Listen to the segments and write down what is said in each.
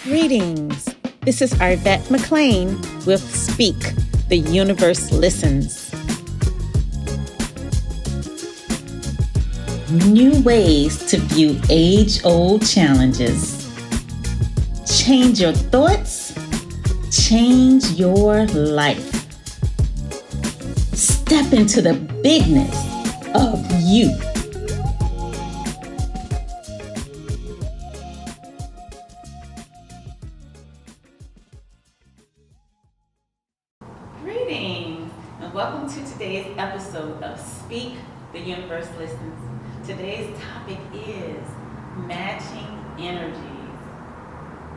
Greetings. This is Arvette McLean with Speak, the Universe Listens. New ways to view age-old challenges. Change your thoughts, change your life. Step into the bigness of you. Greetings, and welcome to today's episode of Speak, the Universe Listens. Today's topic is matching energies.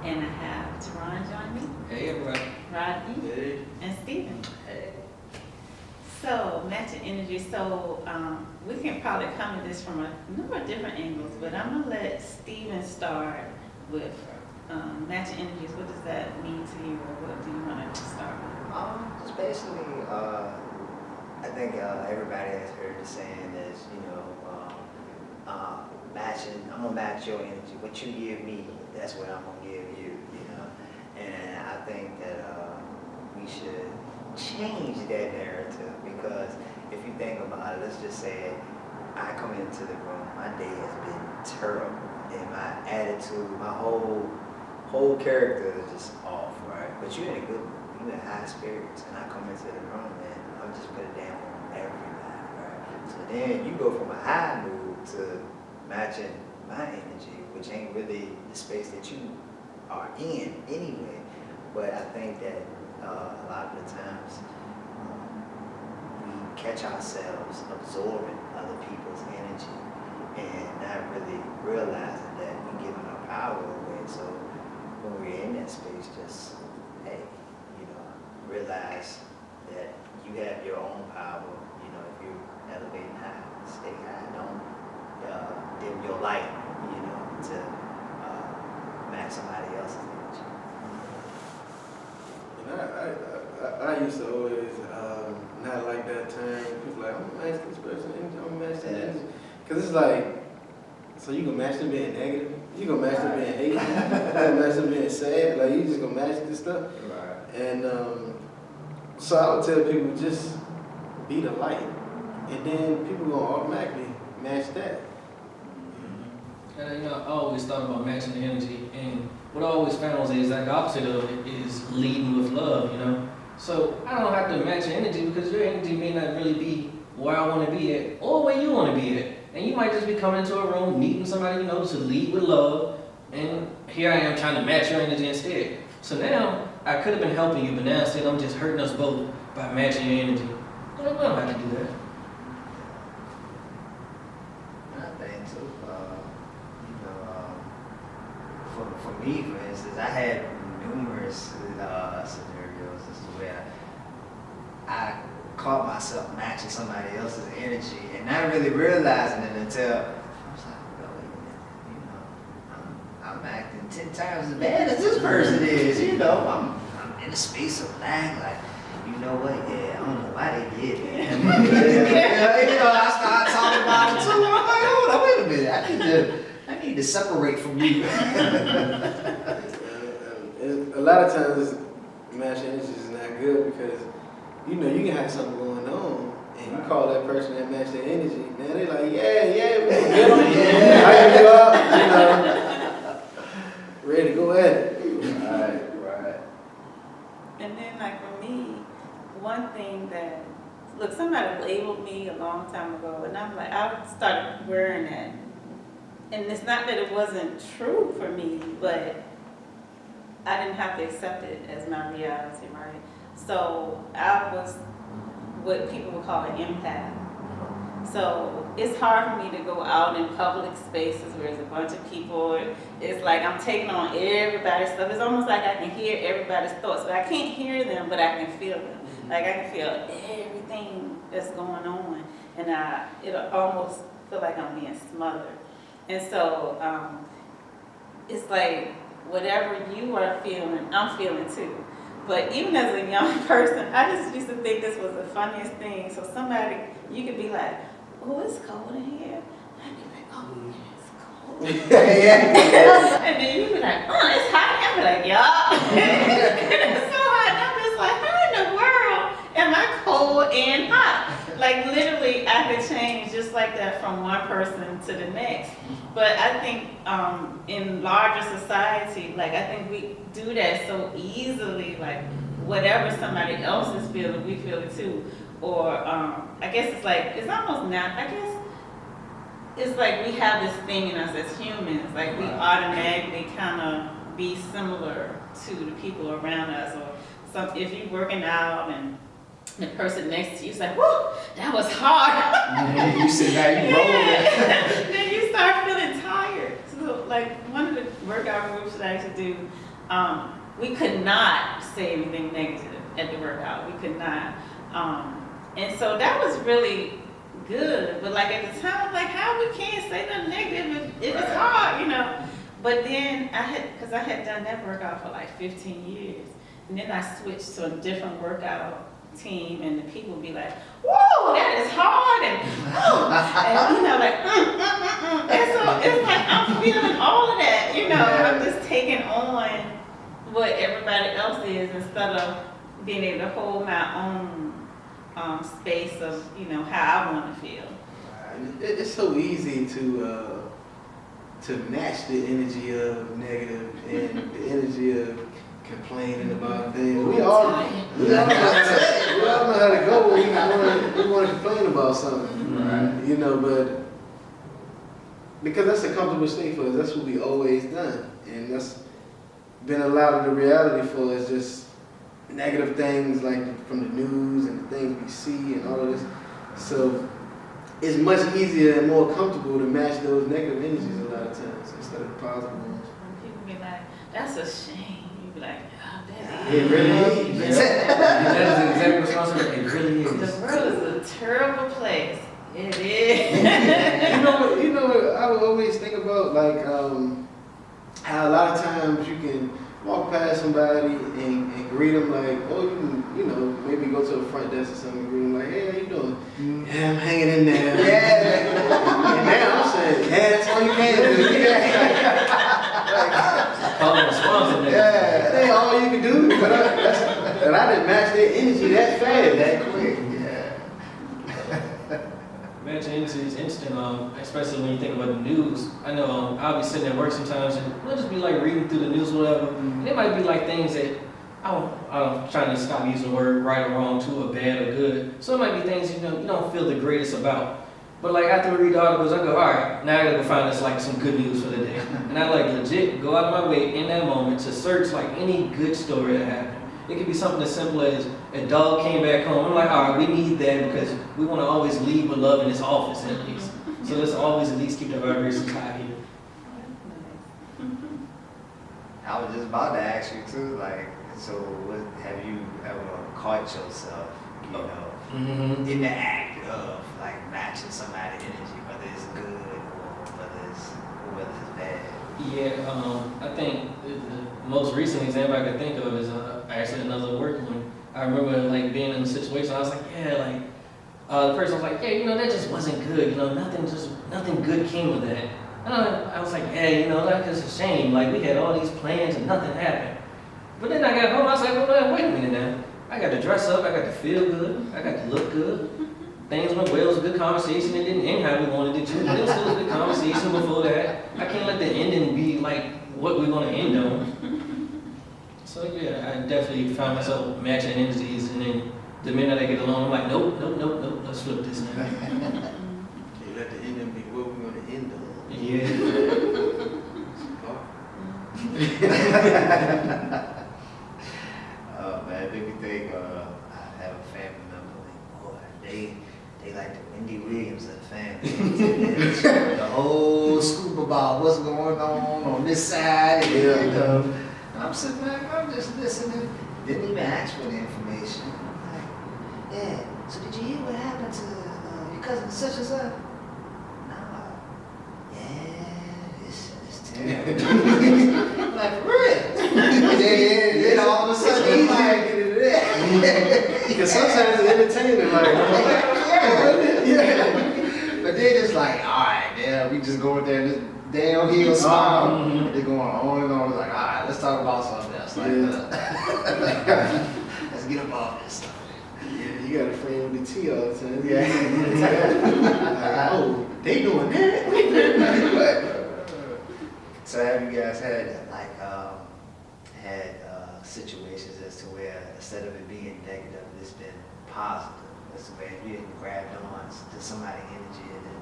And I have Teron join me. Hey everybody. Rodney. Hey. And Stephen. Hey. So, matching energies. So, we can probably come at this from a number of different angles, but I'm going to let Stephen start with matching energies. What does that mean to you, or what do you want to start with? Just basically, I think everybody has heard the saying is, matching. I'm gonna match your energy. What you give me, that's what I'm gonna give you. And I think that we should change that narrative, because if you think about it, let's just say I come into the room, my day has been terrible, and my attitude, my whole character is just off, right? But you're in a good mood. You in high spirits, and I come into the room and I'm just put a damn on everybody, right? So then you go from a high mood to matching my energy, which ain't really the space that you are in anyway. But I think that a lot of the times we catch ourselves absorbing other people's energy and not really realizing that we're giving our power away. So when we're in that space, just, hey, realize that you have your own power. If you're elevating high, stay high. Don't dim your light, to match somebody else's energy. And I used to always not like that term. People like, I'm gonna match this person, I'm gonna match that energy. Because it's like, so you gonna match them being negative? You gonna match them being hate? You gonna match them being sad? Like, you just gonna match this stuff? Right. And so I would tell people, just be the light, and then people gonna automatically match that. And I always thought about matching the energy, and what I always found was the exact opposite of it is leading with love, So I don't have to match your energy, because your energy may not really be where I want to be at or where you want to be at. And you might just be coming into a room, meeting somebody to lead with love, and here I am trying to match your energy instead. So now, I could have been helping you, but now instead I'm just hurting us both by matching your energy. We don't have to do that. I think too. For me, for instance, I had numerous scenarios as to where I caught myself matching somebody else's energy and not really realizing it until I was like, oh, wait a minute, I'm acting 10 times as bad as this person is. I'm in a space of lag, like, you know what? Yeah, I don't know why they did that. I started talking about it too. I'm like, hold on, wait a minute. I need to separate from you. And a lot of times, matching energy is not good, because you can have something going on, and you call that person that match their energy. Now they're like, yeah, we can get them. Yeah, I can go up, ready to go at it. Right. And then, like, for me, one thing that, somebody labeled me a long time ago, and I'm like, I started wearing that. And it's not that it wasn't true for me, but I didn't have to accept it as my reality, right? So I was what people would call an empath. So it's hard for me to go out in public spaces where there's a bunch of people. It's like I'm taking on everybody's stuff. It's almost like I can hear everybody's thoughts, but I can't hear them, but I can feel them. Like I can feel everything that's going on, and it'll almost feel like I'm being smothered. And so it's like whatever you are feeling, I'm feeling too. But even as a young person, I just used to think this was the funniest thing. So you could be like, oh, it's cold in here. I'd be like, oh, yeah, it's cold. And then you'd be like, oh, it's hot. I'm like, yup. It's so hot. And I'm just like, how in the world am I cold and hot? Like literally, I could change just like that from one person to the next. But I think in larger society, like I think we do that so easily. Like whatever somebody else is feeling, we feel it too. Or I guess it's like it's almost not. I guess it's like we have this thing in us as humans. Like we automatically kind of be similar to the people around us. Or some if you're working out and the person next to you is like, whoo, that was hard. You sit back, you roll it. Then you start feeling tired. So like one of the workout groups that I used to do, we could not say anything negative at the workout. We could not. And so that was really good. But like at the time, like how we can't say nothing negative if it's hard, you know. But then because I had done that workout for like 15 years. And then I switched to a different workout team, and the people be like, whoa, that is hard, and and you know, like, and so it's like I'm feeling all of that, you know, I'm just taking on what everybody else is instead of being able to hold my own space of, you know, how I want to feel. It's so easy to match the energy of negative and the energy of complaining about things. We all know how to go when we want to complain about something, Right. you know. But because that's a comfortable state for us, that's what we always done, and that's been a lot of the reality for us. Just negative things like from the news and the things we see and all of this. So it's much easier and more comfortable to match those negative energies a lot of times instead of the positive ones. When people be like, that's a shame. You be like, oh, that It really is. That is exactly responsibility. It really The is. world is a terrible place. It is. You know what I would always think about, like how a lot of times you can walk past somebody and greet them like, oh, you know, maybe go to the front desk or something and greet them like, hey, how you doing? Yeah, I'm hanging in there. And now I'm saying, yeah, that's all you can do. Call it responsibility. That ain't all you can do. But I didn't match their energy that fast. That quick, yeah. Matching energy is instant, especially when you think about the news. I know I'll be sitting at work sometimes and we'll just be like reading through the news or whatever. And it might be like things that I'm trying to stop using the word right or wrong too, or bad or good. So it might be things you don't feel the greatest about. But like after we read the articles, I go, all right, now I gotta go find us like some good news for the day. And I like legit go out of my way in that moment to search like any good story that happened. It could be something as simple as a dog came back home. I'm like, all right, we need that because we want to always leave with love in this office at least. So let's always at least keep the vibrations high here. I was just about to ask you too, like, so have you ever caught yourself, you know, in the act of like matching somebody's energy, whether it's good or whether it's bad? Yeah, I think the most recent example I could think of is actually another work one. I remember like being in a situation, I was like, yeah, like the person was like, yeah, that just wasn't good, nothing good came with that. And I was like, yeah, that's just a shame. Like we had all these plans and nothing happened. But then I got home, I was like, well, wait a minute now. I got to dress up, I got to feel good, I got to look good. Things went well, it was a good conversation. It didn't end how we wanted it to, but it was still a good conversation before that. I can't let the ending be like what we want to end on. So yeah, I definitely find myself matching energies, and then the minute I get alone, I'm like, nope, let's flip this now. Can't let the ending be what we're going to end on. Yeah. Oh man, make me think. I have a family member. Like, boy, they like the Wendy Williams of the family. The whole scoop about what's going on this side. And, I'm sitting back. I'm just listening. Didn't even ask for the information. Like, yeah. So did you hear what happened to your cousin such and such? No. Yeah, it's terrible. Like for real. Then all of a sudden he's like, get into that. Because sometimes it's entertaining, like, yeah. But then it's like, all right, yeah, we just go in there and just downhill spiral. Mhm. They're going on and on. It's like, all right, let's talk about something else. Like, let's get above this stuff. Yeah, you got a friend with the T all the time. Yeah. Like, oh, they doing that? So have you guys had situations as to where instead of it being negative, it's been positive? That's the way you didn't grab on to somebody's energy and then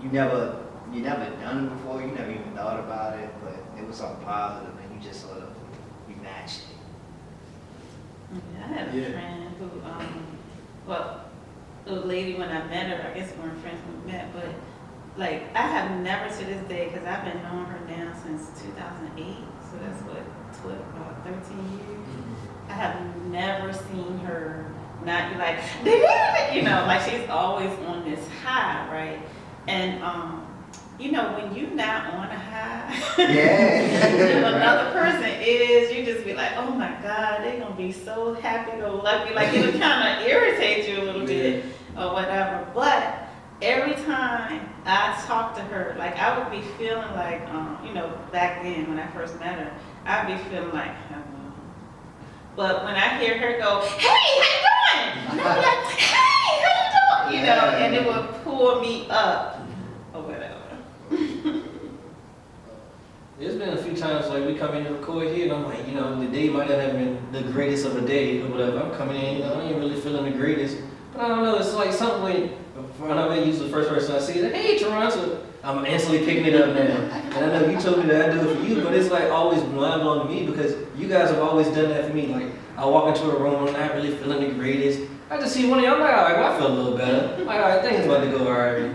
you never done it before, you never even thought about it, but it was something positive and you just sort of you matched it. Yeah, I had a Yeah. friend who, well, the lady when I met her, I guess we weren't friends when we met, but like I have never to this day, because I've been knowing her now since 2008, so that's what, 12, about 13 years. I have never seen her not be like, you know, like she's always on this high, right? And, you know, when you're not on a high, and another person is, you just be like, oh my God, they're gonna be so happy go lucky. Like it'll kind of irritate you a little bit or whatever. But every time I talk to her, like I would be feeling like, you know, back then when I first met her, I'd be feeling like, hello. But when I hear her go, hey, how you doing? And I'd be like, hey, how you doing? You know, and it would pull me up or whatever. There's been a few times like we come in to record here and I'm like, you know, the day might not have been the greatest of a day or whatever. I'm coming in, you know, I ain't really feeling the greatest. But I don't know, it's like something when I use the first person I see, like, hey Toronto, I'm instantly picking it up now. And I know you told me that I do it for you, but it's like always mind blowing to me because you guys have always done that for me. Like I walk into a room, I'm not really feeling the greatest. I just see one of you, I'm like, all right, well, I feel a little better. I'm like, all right, things about to go all right.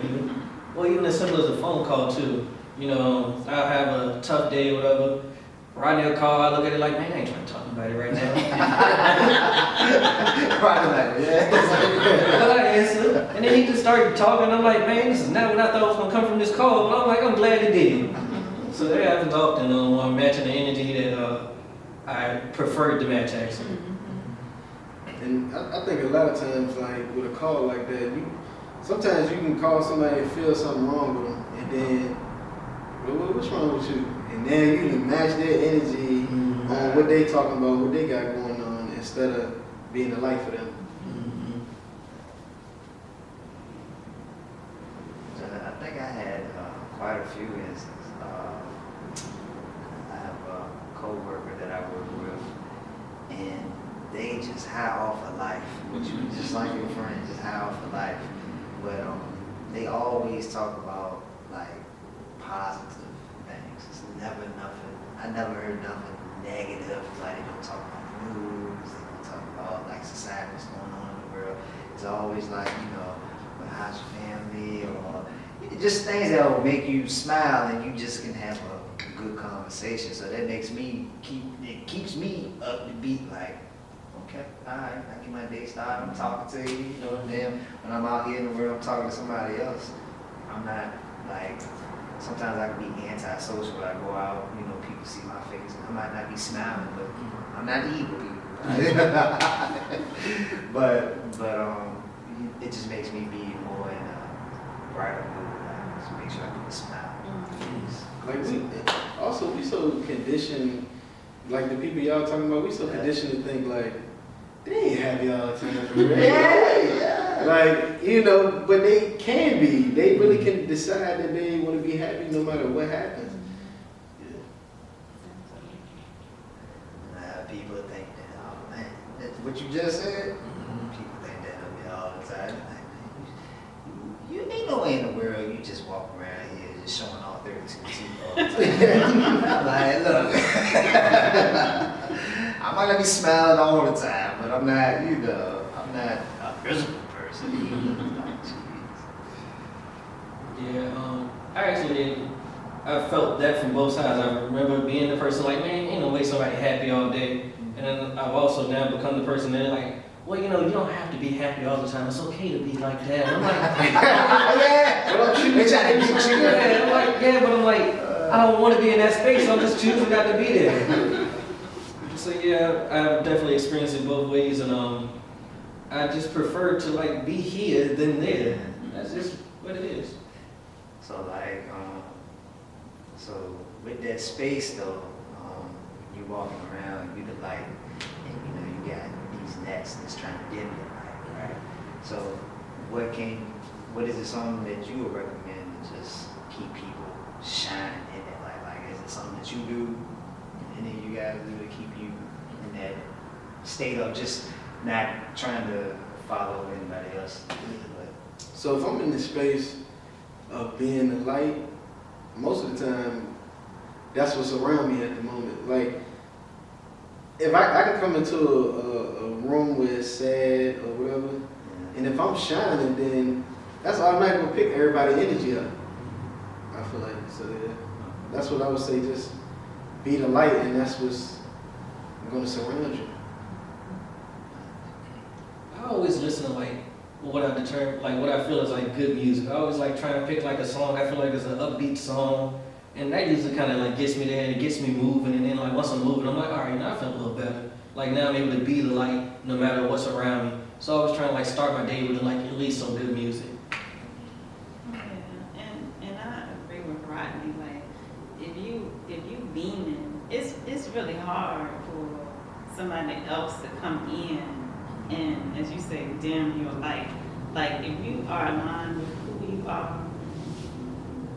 Well, even as simple as a phone call too. You know, I'll have a tough day or whatever. Rodney will call, I look at it like, man, I ain't trying to talk to anybody right now. But I answer, and then he just started talking, I'm like, man, this is not what I thought was gonna come from this call, but I'm like, I'm glad it did. So that happens often when I'm matching the energy that I prefer to match actually. And I think a lot of times, like with a call like that, sometimes you can call somebody and feel something wrong with them, and then, what's wrong with you? And then you can match their energy on what they talking about, what they got going on, instead of being a light for them. I think I had quite a few instances. I have a co-worker that I work with, and they just high off of life, which you just like your friend, just high off of life. But they always talk about like positive things. It's never nothing. I never heard nothing negative. Like they don't talk about news. They don't talk about like society, what's going on in the world. It's always like, you know, well, how's your family, or just things that will make you smile and you just can have a good conversation. So that makes me keeps me up to beat. Like, okay, all right, I get my day started. I'm talking to you, you know, and then when I'm out here in the world, I'm talking to somebody else. I'm not like, sometimes I can be antisocial when I go out, you know, people see my face. I might not be smiling, but I'm not evil people. but it just makes me be more in a brighter mood. Just make sure I can smile. Like we so conditioned, like the people y'all talking about, we so conditioned to think like, they ain't happy all the time. Yeah. Like, you know, but they can be. They really can decide that they want to be happy no matter what happens. People think that, oh man, that's what you just said. People think that of me all the time. Like, you ain't no way in the world you just walk around here just showing all 32 teeth all the time. Like, look, I might not be smiling all the time, but I'm not, you know, I'm not a miserable person. I felt that from both sides. I remember being the person like, man, ain't no way somebody happy all day. And then I've also now become the person that like, well, you know, you don't have to be happy all the time. It's okay to be like that. And I'm like, They try to get you. yeah, I'm like, yeah, but I'm like, I don't want to be in that space. So I'm just choosing not to be there. So yeah, I've definitely experienced it both ways, and I just prefer to like be here than there. That's just what it is. So like, So with that space though, you walking around, you the light, and you know you got these nets that's trying to dim your light, right? So what is it something that you would recommend to just keep people shining in that light? Like is it something that you do and then you guys do to keep you in that state of just not trying to follow anybody else? But So if I'm in the space of being the light, most of the time, that's what's around me at the moment. Like, if I can come into a room where it's sad or whatever, and if I'm shining, then that's automatically gonna pick everybody's energy up. I feel like, so yeah, that's what I would say, just be the light, and that's what's gonna surround you. I always listen to like what I determine, like what I feel is like good music. I always like trying to pick like a song I feel like is an upbeat song, and that usually kind of like gets me there and it gets me moving. And then like once I'm moving, I'm like, all right, now I feel a little better. Like now I'm able to be the light no matter what's around me. So I was trying to like start my day with like at least some good music. Yeah, and I agree with Rodney. Like, if you beaming, it's really hard for somebody else to come in and, as you say, dim your light. Like, if you are aligned with who you are,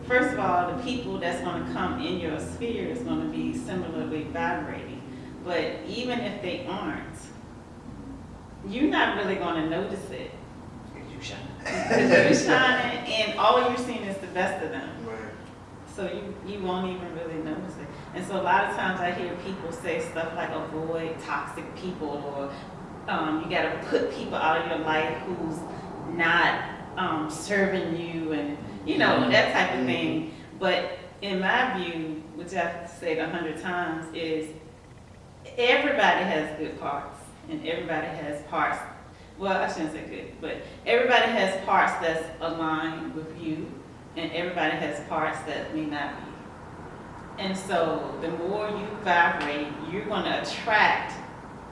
first of all, the people that's going to come in your sphere is going to be similarly vibrating. But even if they aren't, you're not really going to notice it. because you shine. Because you're shining, and all you're seeing is the best of them. Right. So you won't even really notice it. And so a lot of times I hear people say stuff like avoid toxic people, or you got to put people out of your life who's not serving you, and you know, that type of thing. But in my view, which I've said 100 times, is everybody has good parts, and everybody has parts, well, I shouldn't say good, but everybody has parts that's aligned with you, and everybody has parts that may not be. And so the more you vibrate, you're going to attract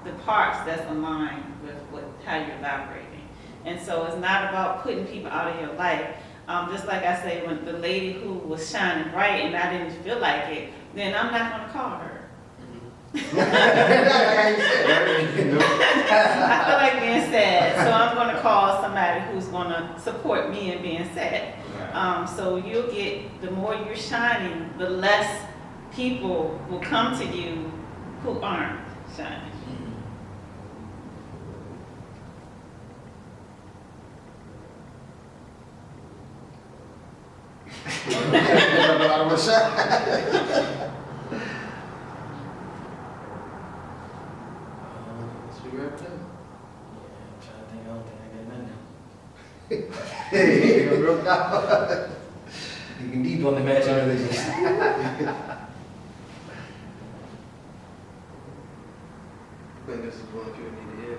the parts that's aligned with how you're vibrating. And so it's not about putting people out of your life. Just like I say, when the lady who was shining bright and I didn't feel like it, then I'm not going to call her. I feel like being sad, so I'm going to call somebody who's going to support me in being sad. So you'll get, the more you're shining, the less people will come to you who aren't shining. So we wrapped up. Yeah, I'm trying to think. I don't think I got nothing else. Hey, real now. You can deep on the match religions. I think this is one people need to hear.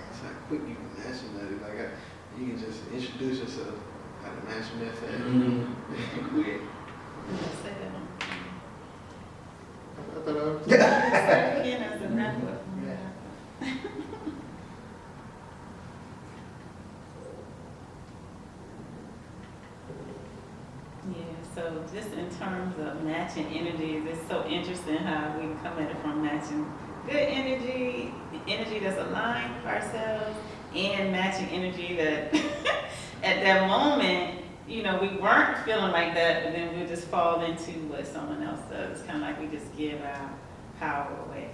It's how quick you can mention that. Like, you can just introduce yourself, how to mention that fast. Quick. Say that on. I thought I was. Say it again as a wrap up. Yeah, so just in terms of matching energies, it's so interesting how we come at it from matching good energy, the energy that's aligned with ourselves, and matching energy that at that moment, you know, we weren't feeling like that, but then we'll just fall into what someone else does. It's kind of like we just give our power away.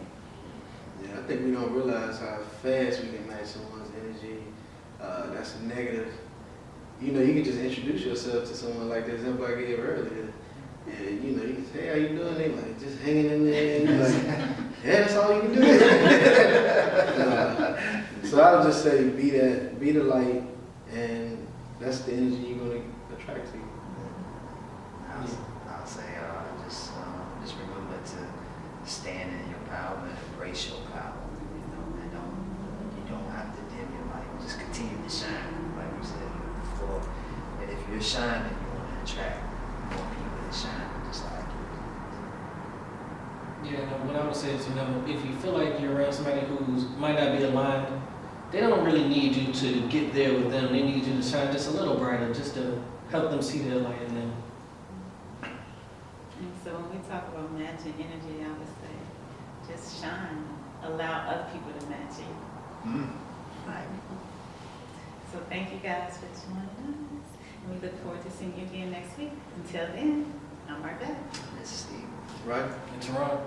Yeah, I think we don't realize how fast we can match someone's energy. That's negative. You know, you can just introduce yourself to someone like the example I gave earlier. And, you know, you can say, hey, how you doing? They like, just hanging in there. And you're like, yeah, that's all you can do. So I would just say, be the light, and that's the energy you're going to attract to you. I'll say, just remember to stand in your power and embrace your power. You know, and you don't have to dim your light. Just continue to shine, like we said before. And if you're shining, you want to attract more people to shine just like you. Yeah, no, what I would say is, you know, if you feel like you're around somebody who's might not be aligned, they don't really need you to get there with them. They need you to shine just a little brighter, just to help them see their light in them. And so when we talk about matching energy, I would say, just shine, allow other people to match you. Right. So thank you guys for joining us, and we look forward to seeing you again next week. Until then, I'm Martha. This is Steve. Right? In Toronto.